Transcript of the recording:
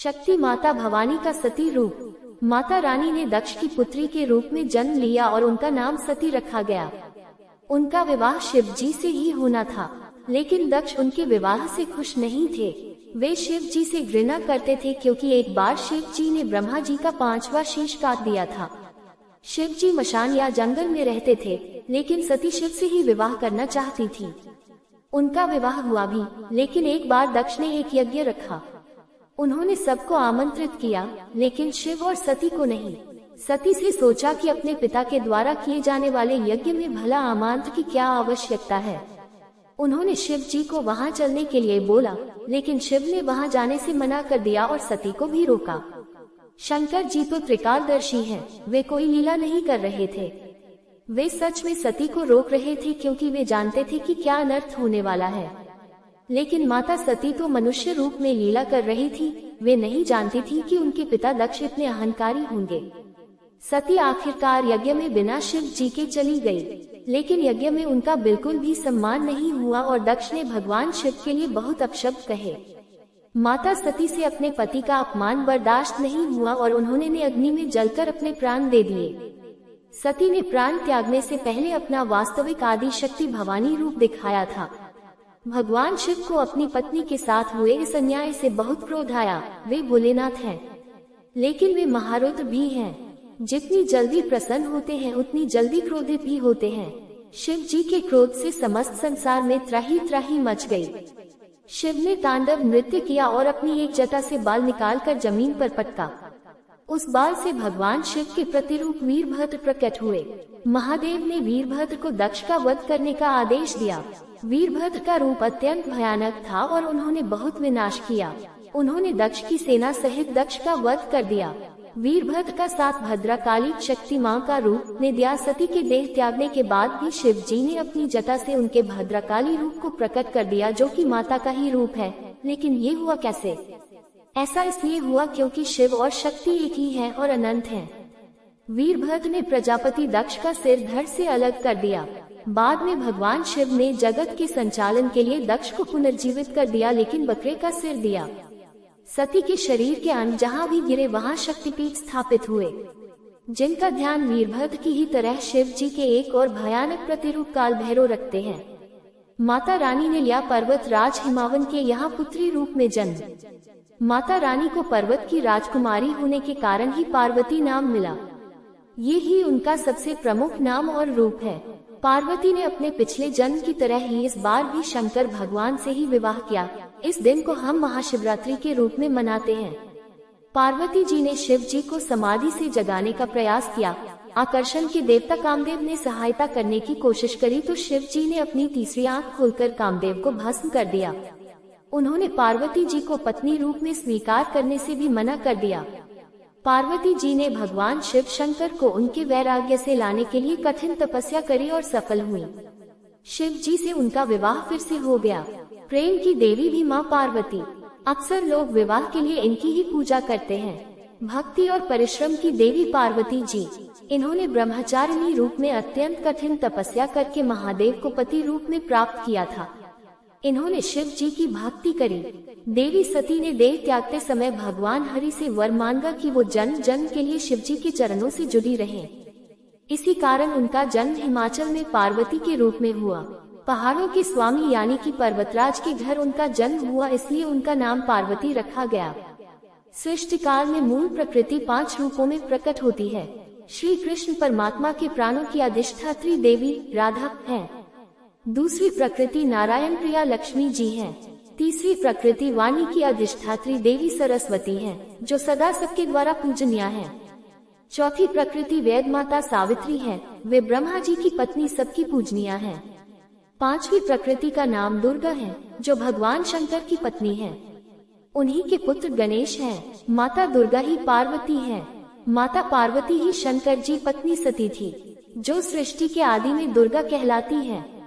शक्ति माता भवानी का सती रूप। माता रानी ने दक्ष की पुत्री के रूप में जन्म लिया और उनका नाम सती रखा गया। उनका विवाह शिव जी से ही होना था, लेकिन दक्ष उनके विवाह से खुश नहीं थे। वे शिव जी से घृणा करते थे क्योंकि एक बार शिव जी ने ब्रह्मा जी का 5वां शीश काट दिया था। शिव जी मशान या जंगल में रहते थे, लेकिन सती शिव से ही विवाह करना चाहती थी। उनका विवाह हुआ भी, लेकिन एक बार दक्ष ने एक यज्ञ रखा। उन्होंने सबको आमंत्रित किया, लेकिन शिव और सती को नहीं। सती से सोचा कि अपने पिता के द्वारा किए जाने वाले यज्ञ में भला आमंत्रण की क्या आवश्यकता है। उन्होंने शिव जी को वहां चलने के लिए बोला, लेकिन शिव ने वहां जाने से मना कर दिया और सती को भी रोका। शंकर जी तो त्रिकालदर्शी हैं, वे कोई लीला नहीं कर रहे थे। वे सच में सती को रोक रहे थे क्योंकि वे जानते थे कि क्या अनर्थ होने वाला है। लेकिन माता सती तो मनुष्य रूप में लीला कर रही थी। वे नहीं जानती थी कि उनके पिता दक्ष इतने अहंकारी होंगे। सती आखिरकार यज्ञ में बिना शिव जी के चली गई, लेकिन यज्ञ में उनका बिल्कुल भी सम्मान नहीं हुआ और दक्ष ने भगवान शिव के लिए बहुत अपशब्द कहे। माता सती से अपने पति का अपमान बर्दाश्त नहीं हुआ और उन्होंने अग्नि में जलकर अपने प्राण दे दिए। सती ने प्राण त्यागने से पहले अपना वास्तविक आदि शक्ति भवानी रूप दिखाया था। भगवान शिव को अपनी पत्नी के साथ हुए इस अन्याय से बहुत क्रोध आया। वे भोलेनाथ हैं, लेकिन वे महारुद्र भी हैं। जितनी जल्दी प्रसन्न होते हैं उतनी जल्दी क्रोधित भी होते हैं। शिव जी के क्रोध से समस्त संसार में त्राही त्राही मच गई। शिव ने तांडव नृत्य किया और अपनी एक जटा से बाल निकालकर जमीन पर पटका। उस बाल से भगवान शिव के प्रतिरूप वीरभद्र प्रकट हुए। महादेव ने वीरभद्र को दक्ष का वध करने का आदेश दिया। वीरभद्र का रूप अत्यंत भयानक था और उन्होंने बहुत विनाश किया। उन्होंने दक्ष की सेना सहित दक्ष का वध कर दिया। वीरभद्र का साथ भद्रकाली शक्ति मां का रूप ने दिया। सती के देह त्यागने के बाद भी शिव जी ने अपनी जटा से उनके भद्रकाली रूप को प्रकट कर दिया, जो कि माता का ही रूप है। लेकिन ये हुआ कैसे? ऐसा इसलिए हुआ क्योंकि शिव और शक्ति एक ही हैं और अनंत हैं। वीरभद्र ने प्रजापति दक्ष का सिर धड़ से अलग कर दिया। बाद में भगवान शिव ने जगत के संचालन के लिए दक्ष को पुनर्जीवित कर दिया, लेकिन बकरे का सिर दिया। सती के शरीर के अंग जहाँ भी गिरे वहाँ शक्तिपीठ स्थापित हुए, जिनका ध्यान वीरभद्र की ही तरह शिव जी के एक और भयानक प्रतिरूप काल भैरव रखते हैं। माता रानी ने लिया पर्वत राज हिमावन के यहाँ पुत्री रूप में जन्म। माता रानी को पर्वत की राजकुमारी होने के कारण ही पार्वती नाम मिला। ये ही उनका सबसे प्रमुख नाम और रूप है। पार्वती ने अपने पिछले जन्म की तरह ही इस बार भी शंकर भगवान से ही विवाह किया। इस दिन को हम महाशिवरात्रि के रूप में मनाते हैं। पार्वती जी ने शिव जी को समाधि से जगाने का प्रयास किया। आकर्षण के देवता कामदेव ने सहायता करने की कोशिश करी तो शिव जी ने अपनी तीसरी आंख खोलकर कामदेव को भस्म कर दिया। उन्होंने पार्वती जी को पत्नी रूप में स्वीकार करने से भी मना कर दिया। पार्वती जी ने भगवान शिव शंकर को उनके वैराग्य से लाने के लिए कठिन तपस्या करी और सफल हुई। शिव जी से उनका विवाह फिर से हो गया। प्रेम की देवी भी माँ पार्वती। अक्सर लोग विवाह के लिए इनकी ही पूजा करते हैं। भक्ति और परिश्रम की देवी पार्वती जी। इन्होंने ब्रह्मचारिणी रूप में अत्यंत कठिन तपस्या करके महादेव को पति रूप में प्राप्त किया था। इन्होंने शिव जी की भक्ति करी। देवी सती ने देह त्यागते समय भगवान हरि से वर मांगा कि वो जन्म जन्म के लिए शिव जी के चरणों से जुड़ी रहें। इसी कारण उनका जन्म हिमाचल में पार्वती के रूप में हुआ। पहाड़ों के स्वामी यानी कि पर्वतराज के घर उनका जन्म हुआ, इसलिए उनका नाम पार्वती रखा गया। सृष्टि काल में मूल प्रकृति 5 रूपों में प्रकट होती है। श्री कृष्ण परमात्मा के प्राणों की अधिष्ठात्री देवी राधा है। दूसरी प्रकृति नारायण प्रिया लक्ष्मी जी हैं। तीसरी प्रकृति वाणी की अधिष्ठात्री देवी सरस्वती हैं, जो सदा सबके द्वारा पूजनीय हैं। चौथी प्रकृति वेद माता सावित्री है। वे ब्रह्मा जी की पत्नी सबकी पूजनीय हैं। पांचवी प्रकृति का नाम दुर्गा है, जो भगवान शंकर की पत्नी है। उन्हीं के पुत्र गणेश हैं। माता दुर्गा ही पार्वती है। माता पार्वती ही शंकर जी पत्नी सती थी, जो सृष्टि के आदि में दुर्गा कहलाती है।